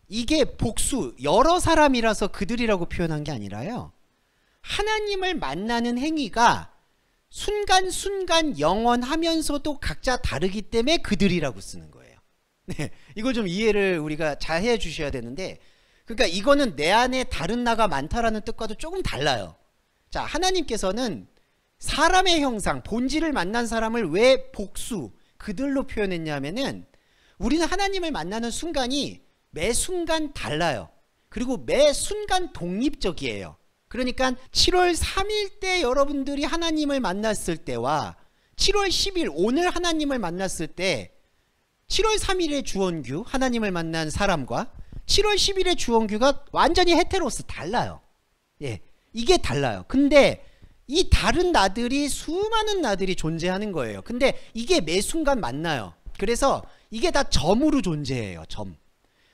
이게 복수, 여러 사람이라서 그들이라고 표현한 게 아니라요, 하나님을 만나는 행위가 순간순간 영원하면서도 각자 다르기 때문에 그들이라고 쓰는 거예요. 네, 이거 좀 이해를 우리가 잘 해 주셔야 되는데, 그러니까 이거는 내 안에 다른 나가 많다라는 뜻과도 조금 달라요. 자, 하나님께서는 사람의 형상, 본질을 만난 사람을 왜 복수, 그들로 표현했냐면은, 우리는 하나님을 만나는 순간이 매 순간 달라요. 그리고 매 순간 독립적이에요. 그러니까 7월 3일 때 여러분들이 하나님을 만났을 때와 7월 10일 오늘 하나님을 만났을 때, 7월 3일의 주원규, 하나님을 만난 사람과 7월 10일의 주원규가 완전히 헤테로스, 달라요. 예, 이게 달라요. 근데 이 다른 나들이, 수많은 나들이 존재하는 거예요. 근데 이게 매 순간 만나요. 그래서 이게 다 점으로 존재해요. 점.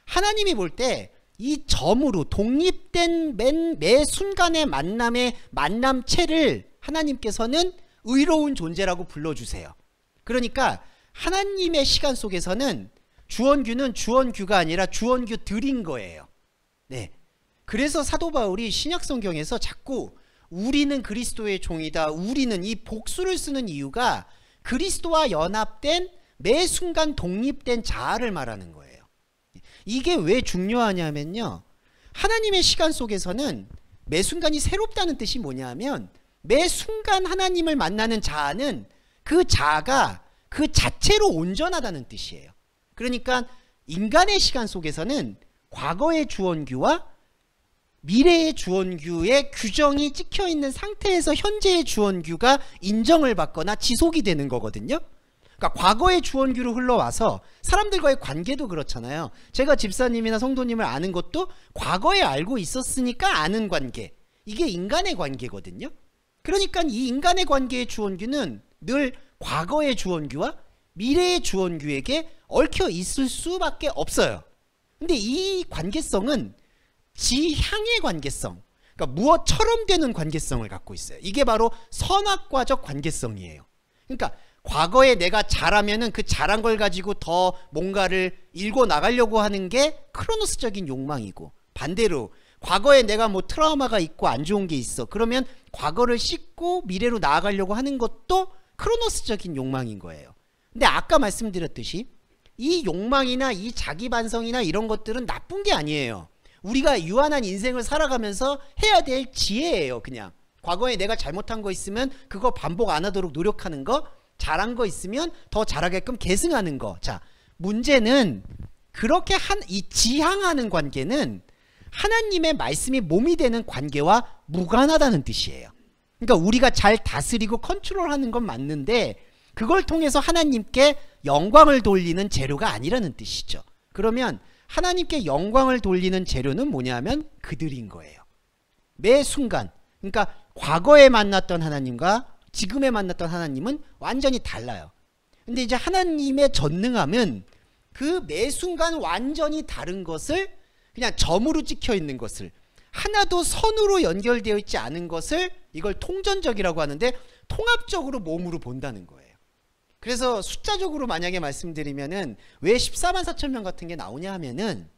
하나님이 볼 때 이 점으로 독립된 매 순간의 만남의 만남체를 하나님께서는 의로운 존재라고 불러주세요. 그러니까 하나님의 시간 속에서는 주원규는 주원규가 아니라 주원규들인 거예요. 네. 그래서 사도 바울이 신약성경에서 자꾸 우리는 그리스도의 종이다, 우리는, 이 복수를 쓰는 이유가 그리스도와 연합된 매 순간 독립된 자아를 말하는 거예요. 이게 왜 중요하냐면요, 하나님의 시간 속에서는 매 순간이 새롭다는 뜻이 뭐냐면, 매 순간 하나님을 만나는 자아는 그 자아가 그 자체로 온전하다는 뜻이에요. 그러니까 인간의 시간 속에서는 과거의 주원규와 미래의 주원규의 규정이 찍혀있는 상태에서 현재의 주원규가 인정을 받거나 지속이 되는 거거든요. 그러니까 과거의 주원규로 흘러와서 사람들과의 관계도 그렇잖아요. 제가 집사님이나 성도님을 아는 것도 과거에 알고 있었으니까 아는 관계, 이게 인간의 관계거든요. 그러니까 이 인간의 관계의 주원규는 늘 과거의 주원규와 미래의 주원규에게 얽혀 있을 수밖에 없어요. 근데 이 관계성은 지향의 관계성, 그러니까 무엇처럼 되는 관계성을 갖고 있어요. 이게 바로 선악과적 관계성이에요. 그러니까 과거에 내가 잘하면은 그 잘한 걸 가지고 더 뭔가를 일궈 나가려고 하는 게 크로노스적인 욕망이고, 반대로 과거에 내가 뭐 트라우마가 있고 안 좋은 게 있어, 그러면 과거를 씻고 미래로 나아가려고 하는 것도 크로노스적인 욕망인 거예요. 근데 아까 말씀드렸듯이 이 욕망이나 이 자기 반성이나 이런 것들은 나쁜 게 아니에요. 우리가 유한한 인생을 살아가면서 해야 될 지혜예요. 그냥 과거에 내가 잘못한 거 있으면 그거 반복 안 하도록 노력하는 거, 잘한 거 있으면 더 잘하게끔 계승하는 거. 자, 문제는 그렇게 이 지향하는 관계는 하나님의 말씀이 몸이 되는 관계와 무관하다는 뜻이에요. 그러니까 우리가 잘 다스리고 컨트롤하는 건 맞는데 그걸 통해서 하나님께 영광을 돌리는 재료가 아니라는 뜻이죠. 그러면 하나님께 영광을 돌리는 재료는 뭐냐면 그들인 거예요. 매 순간, 그러니까 과거에 만났던 하나님과 지금에 만났던 하나님은 완전히 달라요. 근데 이제 하나님의 전능함은 그 매 순간 완전히 다른 것을, 그냥 점으로 찍혀 있는 것을, 하나도 선으로 연결되어 있지 않은 것을, 이걸 통전적이라고 하는데 통합적으로 몸으로 본다는 거예요. 그래서 숫자적으로 만약에 말씀드리면은 왜 14만 4천 명 같은 게 나오냐 하면은,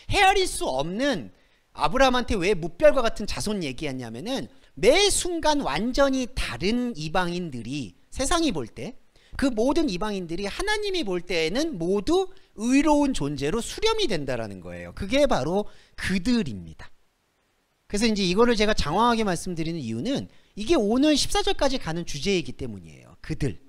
헤아릴 수 없는 아브라함한테 왜 뭇별과 같은 자손 얘기했냐면은, 매 순간 완전히 다른 이방인들이, 세상이 볼 때 그 모든 이방인들이 하나님이 볼 때에는 모두 의로운 존재로 수렴이 된다라는 거예요. 그게 바로 그들입니다. 그래서 이제 이거를 제가 장황하게 말씀드리는 이유는 이게 오늘 14절까지 가는 주제이기 때문이에요. 그들.